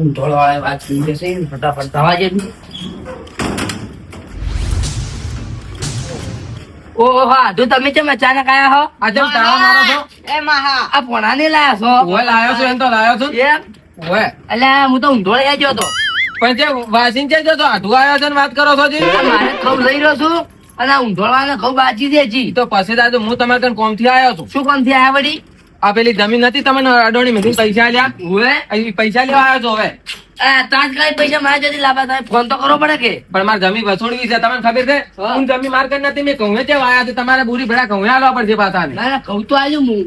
ઊંધોળ વાળા વાત થઈ જશે ફટાફટ થવા જે ઓહો હાધુ તમે કેમ અચાનક આયા હો આજે તાળા મારો છો એ માહા આ પોણા ને લાયા છો ઓય લાયો છું એમ તો લાયો છું એમ ઓય અલ્યા હું તો ઊંધોળ ગયા ગયો તો પણ જે વાસીન છે જો તો આઢું આવ્યો છે ને વાત કરો છો જી આ મારે ખબ લઈ રહ્યો છું અને આ ઊંધોળ વાળાને ખબ બાજી દે જી તો પછી દાદુ હું તમારે કન કોમ થી આવ્યો છું શું કોણ થી આયા વળી આ પેલી જમીન નથી તમને અડોણી મેથી પૈસા લ્યા ઓએ અહીં પૈસા લેવા આવ્યો છો હવે આ તાત્કાલિક પૈસા મારા જતી લાભા થાય ફોન તો કરવો પડે કે પણ મારે જમીન વસોડવી છે તમને ખબર છે હા. હું જમીન માર્કેટ નથી મેં કહું છે વાયા છે તમારે બુરી ભેડા કહું હાલવા પડશે પાછા ના ના કહું તો આજુ હું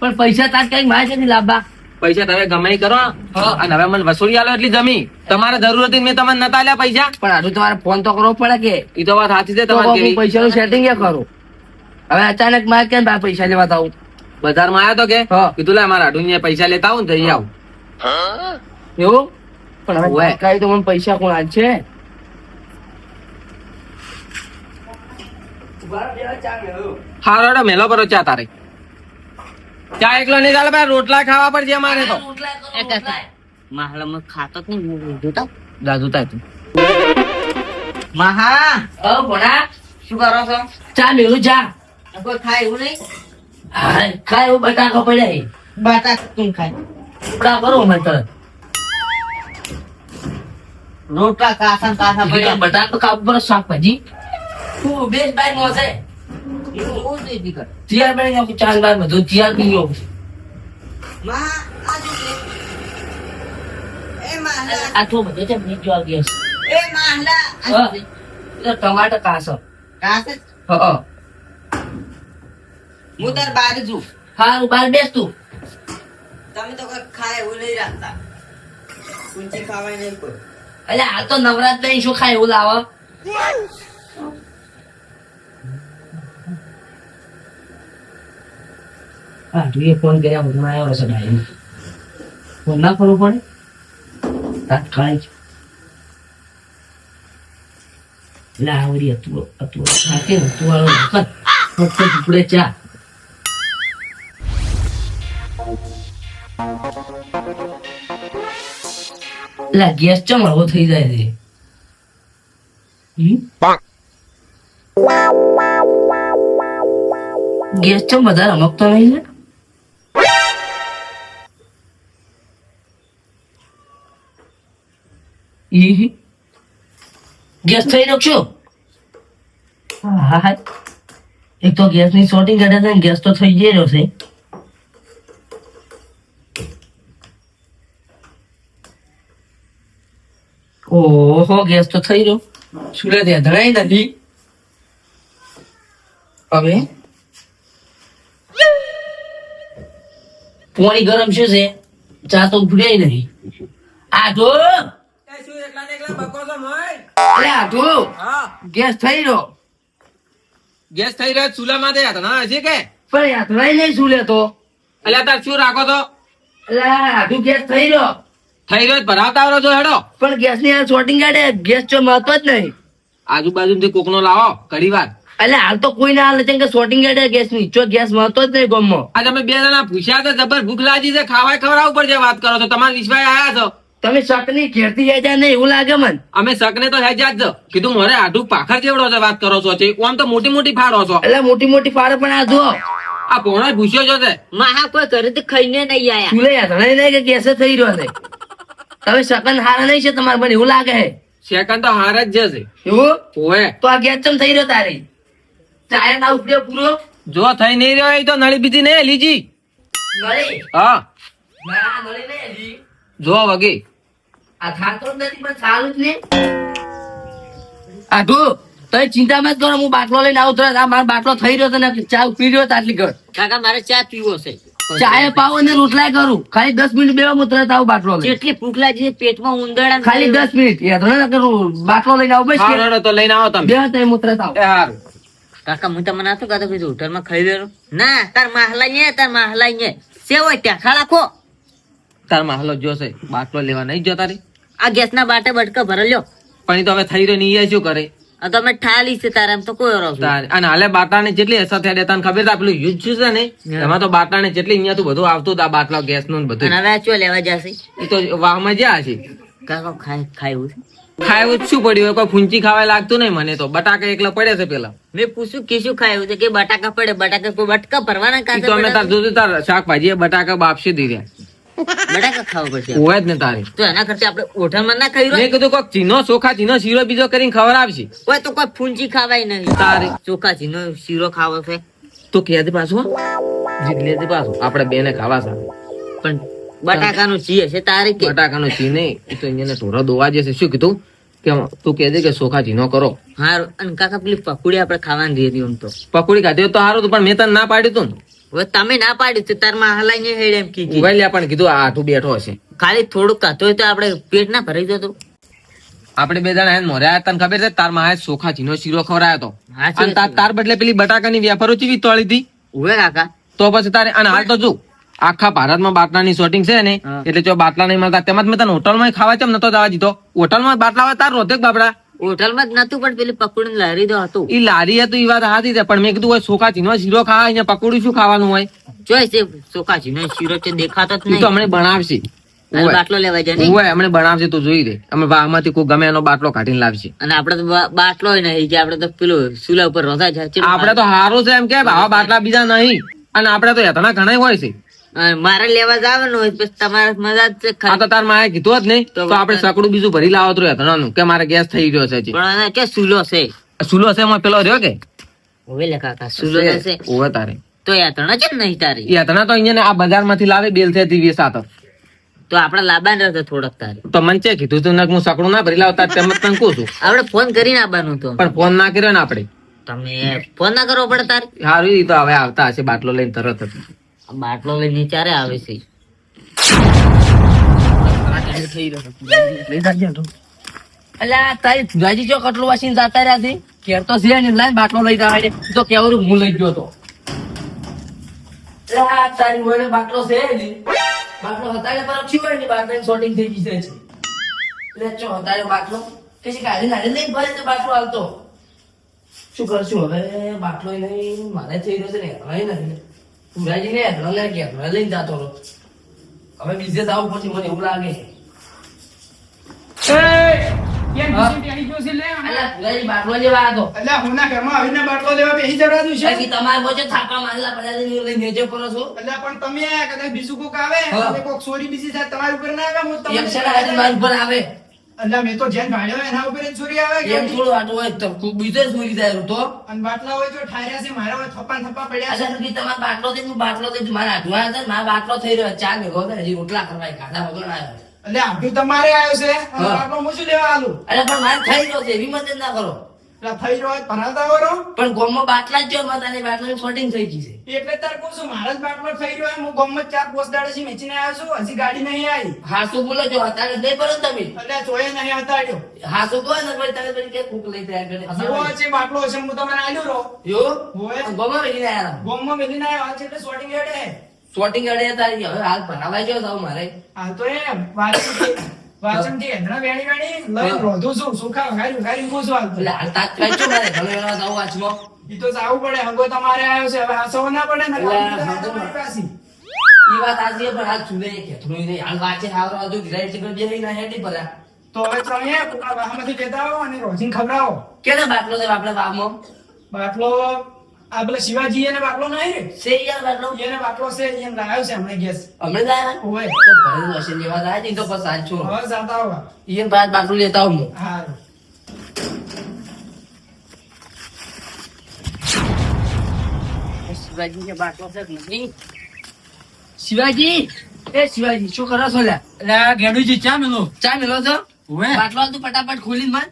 પણ પૈસા તાત્કાલિક મારા જતી લાભા પૈસા તમે ગમે ઈ કરો હા. અને હવે મને વસૂલી આલો એટલી જમી તમારે જરૂર હતી ને મેં તમને નતા આલ્યા પૈસા પણ આટલું તમારે ફોન તો કરવો પડે કે ઈ તો વાત સાચી છે તો તમારી હું કેવી પૈસાનું સેટિંગ એ કરું હવે અચાનક મારે કેમ આ પૈસા લેવા આવું બજારમાં આવ્યો તો કે હા. કીધું લે મારા અઢું પૈસા લેતા આવું ને જઈ આવું એવું પણ હવે ઓવે. તાત્કાલિક તો મને પૈસા કોણ આલ છે હારો હેડો મેલો પરો ચા તારે ચા એકલો નહીં ચાલે ભાઈ રોટલા ખાવા પડશે અમારે તો માહલામાં ખાતો જ નહીં જોતા દાદુ તા તું મહા શું કરો છો ચા મેલું ચા કોઈ ખાય એવું નહીં હા, ખાય એવું બટાકો પડ્યા છે. બટાક તું ખાય ઉપડા કરો અમે તરત રોટલા કાસા ને કાસા પડ્યા બટાકો કાપુ પર શાકભાજી તું બેસ બાઈ નો છે એવું બહુ જ દીકર તૈયાર બની નાખું ચાર બાર બધું તૈયાર કરી નાખું. મહા આ જો લે. એ માહલા આ તો બધો છે નીચે આવી ગયો છે. એ માહલા હા. એટલે ટમાટર કાસો કાસે હા હું તાર બાર છું હારું બાર બેસ તું તમે તો કઈ ખાય એવું નહીં રાખતા ઊંચી ખાવાય નહીં કોઈ એટલે હાલ તો નવરાત્ર નહીં શું ખાય એવું લાવો હા તું એ ફોન કર્યા હું આવ્યો છે ભાઈ ફોન ના કરવું પડે તાત્કાલિક એટલે આવડી હતું થાકે ને તું વાળો વખત ફક્ત ટુકડે ચા એટલે ગેસ ચમ હળવો થઈ જાય છે ગેસ ચમ વધારે અમકતો નહીં ને ગેસ થઈ નાખશો હા હા એક તો ગેસ ની શોર્ટિંગ કાઢે છે ગેસ તો થઈ જઈ રહ્યો છે ઓહો ગેસ તો થઈ રહ્યો સુલે ત્યાં ધરાઈ નથી હવે પાણી ગરમ છે ચા તો ભૂલાય નહીં આઠો અરે આઠો ગેસ થઈ રહ્યો ગેસ થઈ રહ્યો ચૂલા માં દે ના હજી કે પણ યાત્રાય નહીં શું લેતો અલ્યા તાર શું રાખો તો એટલે આઠું ગેસ થઈ રહ્યો થઈ રહ્યો જ ભરાવતા આવડો છો હેડો પણ ગેસ ની શોર્ટિંગ કાઢે ગેસ જો મહત્વ જ નહીં આજુબાજુ કોકનો લાવો ઘડી વાર એટલે હાલ તો કોઈ ના હાલ કેમ કે શોર્ટિંગ કાઢે ગેસ ની જો ગેસ મહત્વ જ નહીં ગામમાં આજે અમે બે જણા પૂછ્યા તો જબર ભૂખ લાગી છે ખાવાય ખવડાવવું પડશે વાત કરો છો તમારા વિશ્વાસ આયા છો તમે શકની ઘેરથી જાય નહીં એવું લાગે મને અમે શકને તો હેજા જ છો કીધું મારે આઢું પાખર જેવડો છે વાત કરો છો છે આમ તો મોટી મોટી ફાડો છો એટલે મોટી મોટી ફાળે પણ આ જો આ પોણો ભૂસ્યો છો છે મહા કોઈ ઘરે તો ખાઈને નહીં આયા ચૂલે યાત્રાય નહીં કે ગેસ જ થઈ રહ્યો છે તમે શકન હારા નહીં છે તમારે મને એવું લાગે છે સેકન્ડ તો હાર જ જશે એવું ઓએ તો આ ગેસ ચમ થઈ રહ્યો તારી ચાય ના ઉપયોગ પૂરો જો થઈ નહીં રહ્યો એ તો નળી બીજી નહીં લીજી નળી હા ના નળી નહીં હજી. જો વગી આ થાતો જ નથી પણ ચાલુ જ નહીં આઠું તમે ચિંતા મત કરો હું બાટલો લઈને આવું તરત આ મારો બાટલો થઈ રહ્યો છે ને ચા પી રહ્યો તો આટલી ઘર કાકા મારે ચા પીવો છે ચાય પાવો ને રોટલાય કરું ખાલી 10 મિનિટ બેવા હું તરત આવું બાટલો લઈને જેટલી ભૂખ લાગી છે પેટમાં ઉંદરડા ખાલી 10 મિનિટ યાદ ના કરું બાટલો લઈને આવું બસ હા હેડો તો લઈને આવો તમે બે time હું તરત આવું એ હારું કાકા હું તમને નાતો કાતો કીધું હોટલમાં ખાઈ લેરો ના તાર માહલા ને સેવો ત્યાં ખાડા ખો તાર માહલો જોશે બાટલો લેવા નહીં જતા રે આ ગેસ ના બાટે બટકા ભરેલ્યો પણ ઈ તો હવે થઈ રહ્યો નહીં એ શું કરે આ તો અમે ઠાલી છે તારે એમ તો કોઈ રહો છું. અને હાલે બાટલાને જેટલી અસર થાય તને ખબર છે પેલું યુઝ છે ને એમાં તો બાટલાને જેટલી અહીંયા તો બધું આવતું હતું આ બાટલા ગેસ નું બધું અને હવે આ ચો લેવા જશે એ તો વાહમાં જ્યાં છે કાકો ખાયું છે. ખાયું જ શું પડ્યું હોય? કોઈ ફૂંચી ખાવા લાગતું નહીં મને તો બટાકા એકલા પડે છે પેલા મેં પૂછ્યું કે શું ખાયું છે કે બટાકા પડે બટાકા કોઈ બટકા ભરવાના ઈ તો અમે તાર જોયું તાર શાકભાજી એ બટાકા બાપશે દીધા બટાકા ખાવા પડશે હોય જ ને તારે તો એના ખર્ચે આપણે હોટલમાં ના ખાઈ મેં રહ્યો કીધું કોક ચીનો ચોખા ચીનો શીરો બીજો કરીને ખબર આવશે કોઈ તો કોઈ ફૂંચી ખાવાય નહીં તારે ચોખા ચીનો શીરો ખાવો છે તો ક્યાંથી પાછું જીતલેથી પાછું આપણે બેને ખાવા છે પણ બટાકાનું ચીએ છે તારે કે બટાકાનો ચી નહીં એ તો અહીંયા ઢોરો દોવા જશે શું કીધું કે તું કહેજે કે ચોખા ચીનો કરો હારું અને કાકા પેલી પકોડી આપણે ખાવાની રહી આમ તો પકોડી ખાધી હોત તો સારું હતું પણ મેં તને ના પાડ્યું તું ને હવે તમે ના પાડ્યું તો તારમાં હલાઈને હેડ એમ કીધી ઉગાઈ લ્યા પણ કીધું આ આઠું બેઠો હશે ખાલી થોડુંક ખાતો હોય તો આપણે પેટ ના ભરાઈ જતું આપણે બે જણા હેન મોર્યા તને ખબર છે તાર માં ચોખા ચીનો શીરો ખવડાયો હતો હાચી અને તાર બદલે પેલી બટાકાની વેફરો ચીવી તળી હતી ઉવે કાકા તો પછી તારે અને હાલ તો જો આખા ભારતમાં બાટલાની શોટિંગ છે ને એટલે જો બાટલા નહીં મળતા તેમાં મેં તને હોટલમાં ખાવા ચમ નતો જવા દીધો હોટલમાં બાટલા હોય તાર રોતે બાપડા હોટલમાં જ નતું પણ પેલી પકોડી લારી તો હતું ઈ લારી હતું ઈ વાત હાથી છે પણ મેં કીધું હોય ચોખા ચીનો શીરો ખાવા અહીંયા પકોડી શું ખાવાનું હોય જોઈ છે ચોખા ચીનો શીરો છે દેખાતો જ ઈ તો નહીં હમણાં બનાવશે અને બાટલો લેવા જાય નહીં હોય હમણાં બનાવશે તું જોઈ દે અમે વાહમાંથી કોઈ ગમે એનો બાટલો કાઢીને લાવશે અને આપડે તો બાટલો હોય નહીં કે આપડે તો પેલું ચૂલા ઉપર રોધા જાય આપડે તો હારું છે એમ કે આવા બાટલા બીજા નહીં અને આપડે તો હેતણા ઘણા હોય છે મારે લેવા જવાનું હોય પછી તમારે મજા જ છે આ ખાલી. તો તાર માએ કીધું જ નહીં તો આપણે સકડું બીજું ભરી લાવો તો હેતણાનું કે મારે ગેસ થઈ ગયો છે હજી. પણ આને કે ચૂલો છે સુલો છે એમાં પેલો રહ્યો કે હવે લે કાકા ચૂલો છે ઓવે તારે તો યાત્રા છે ને નહીં તારી એ હેતણા તો અહીંયા આ બજારમાંથી લાવે બેલ છે તીવી સાતો તો આપડે લાવવાનું રહેતો થોડોક તારે તો મને ચે કીધું તું ને કે હું સકડું ના ભરી લાવતા તેમ જ તને કહું છું આપડે ફોન કરીને આવવાનું તો પણ ફોન ના કર્યો ને આપણે તમે ફોન ના કરવો પડે તારે સારું ઈ તો હવે આવતા હશે બાટલો લઈને તરત જ આ બાટલો લઈને નીચારે આવે છે અલ્યા તારી ભુજાજી ચો કટલું વાસીને જાતા રહ્યા છે ઘેર તો છે ને લાય બાટલો લઈ જવા દે તો કેવરું હું લઈ ગયો તો અલ્યા તારી મોને બાટલો છે ને બાટલો હતાડે પર છીવાય ની બાટલાની શોર્ટિંગ થઈ ગઈ છે એટલે ચો હતાડે બાટલો પછી ગાડી નાડે નહીં ભરે તો બાટલો હાલતો શું કરશું હવે બાટલો નહીં મારે થઈ રહ્યો છે ને હવે નથી ભુજાજી ને હેઠળ ઘેર લઈને જાતો રહો હવે બીજે જવું પછી મને એવું લાગે અલ્યા ભુજાજી બાટલો લેવા હતો બાકી તમારે વચ્ચે થાપા મારેલા પડ્યા છે, લઈને નેચે કરો છો એક શેના હાથે મારી ઉપર આવે એમ થોડું આટલું હોય તો ખૂબ બીજો જ મૂકી જાય તો અચ્છા નથી તમારે બાટલો દે હું બાટલો દે મારા હાથમાં હતા ને, મારા બાટલો થઈ રહ્યો ચા ભેગો હતો ને, હજી રોટલા કરવા ખાધા વગર ના આવ્યો તમારે આવ્યો છે અને હા. બાટલો હું શું લેવા આલું અરે પણ મારે થઈ રહ્યો છે એવી મદદ ના કરો એટલે થઈ રહ્યો હોય ભરાતા વાળો પણ ગોમમાં બાટલા જ જો માતાની બાટલાની શોર્ટિંગ થઈ ગઈ છે એટલે તાર કહું છું મારા જ બાટલો થઈ રહ્યો હોય હું ગામમાં 4 પોસ્ટ દાડેથી મેચીને આવ્યો છું હજી ગાડી નહીં આવી હા શું બોલો છો અત્યારે નહીં પડો તમે એટલે ચોય નહીં હતાડ્યો હા શું કહો ને પછી તમે પછી કે કૂક લઈ જાય જેવો છે બાટલો હશે હું તમને આલ્યો રહો યો હોય. ગોમમાં રહીને આયા ગામમાં મેલીને આવ્યો હાલ છે એટલે શોર્ટિંગ હેડે શોર્ટિંગ અડે તારી હવે હાલ ભરાવાઈ જાવ જાવ મારે હાલ તો એમ વાચનથી હેંધણા વેણી વેણી લઈને રોધું છું સુખા વઘારી વઘારી ઊભું છું હાલ તો. એટલે હાલ તાત્કાલિક છો મારે તમે એના જાવ વાંચમાં ઈ તો જાવું પડે હંગો તમારે આવ્યો છે હવે હાસવો ના પડે ને એટલે તમારી હંગો ના. પાછી. ઈ વાત આજે પણ હાલ ચૂલે ખેતરું નહીં હાલ વાંચે આવરો હજુ ગિરાઈ ટિકટ જે ના હેડી પડ્યા તો હવે તમે પોતાના વાહમાંથી લેતા આવો અને રોજીને ખવડાવો કેને બાટલો છે આપણે વાવમાં બાટલો આ પેલા શિવાજી એને બાટલો નહીં રે છે યાર બાટલો એને બાટલો છે એને લાવ્યો છે હમણાં ગેસ હમણાં જાય ઓય તો ભરેલું હશે લેવા જાય નહીં તો પછી આજ છો હવે જાતા આવો ઈયન બાદ બાટલું લેતા આવું હું હા શિવાજી કે બાટલો છે કે નહીં? શિવાજી એ શિવાજી શું કરો છો લ્યા એટલે આ ગેડુજી ચા મેલો ચા મેલો છો ઓવે બાટલો તું ફટાફટ ખોલીને માર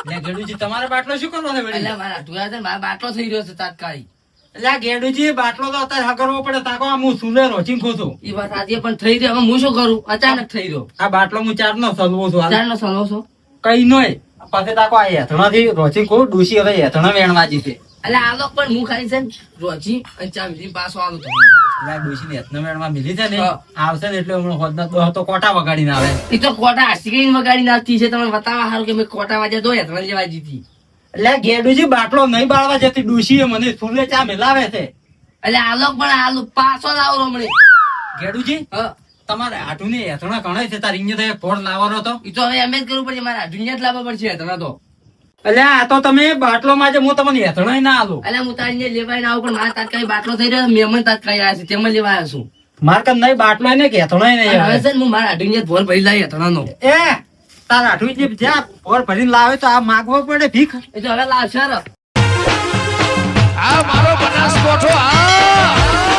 એટલે ગેડુજી તમારો બાટલો શું કરવો છે વળી? એટલે મારા તું યાર મારા બાટલો થઈ રહ્યો છે તાત્કાલિક એટલે આ ગેડુજી બાટલો તો અત્યારે હગરવો પડે તાકો આ હું સુલે રોચીન ખોશું એ વાત આજે પણ થઈ રહ્યો હવે હું શું કરું અચાનક થઈ રહ્યો આ બાટલો હું ચાર નો સલવો છું હાલ. ચારનો સલો છો કઈ નોય પાસે તાકો આ હેથણાથી રોચીન ખો ડૂસી હવે હેથણા વેણવાજી છે એટલે આલો પણ હું ખાલી છે ને રોજી અને ચા મીઠી પાછો આવું તમને એટલે આ ડૂસી હેથણા વેણવા મિલી છે ને હા. આવશે ને એટલે હમણાં હોદના દહ તો કોટા વગાડીને આવે એ તો કોટા હાસી વગાડી નાખતી છે તમે બતાવવા સારું કે મેં કોટા વાજ્યા તો હેતરણ જેવા જીતી એટલે ગેડુજી બાટલો નહીં બાળવા જતી ડૂસીએ મને ફૂલે ચા મિલાવે છે. એટલે આલો પણ આલો પાછો લાવો રમણી. ગેડુજી હા તમારે આટું ને હેથણા ઘણા છે તાર અહીંયા તો ફોડ લાવવાનો હતો. ઈ તો હવે એમ જ કરવું પડશે મારા દુનિયા જ લાવવા પડશે તમે તો. એટલે આ તો તમે બાટલો માં હું તમને હેથણા ના આલું. એટલે હું તારી લેવાય ના આવું પણ મારા તાત્કાલિક બાટલો થઈ રહ્યો મહેમાન તાત્કાલિક આવ્યા છે તેમાં લેવા આવ્યો છું. માર કન નહીં બાટલો ને કે હેથણો નહીં અને હવે આવે. છે ને હું મારા દુનિયા ભોર ભરી લાવી હતણાનો. એ તાર આઠું જે જ્યાં ફોડ ભરીને લાવે તો આ માગવો પડે ભીખ. એ તો હવે લાવશે રો. આ મારો બનાસકોઠો આ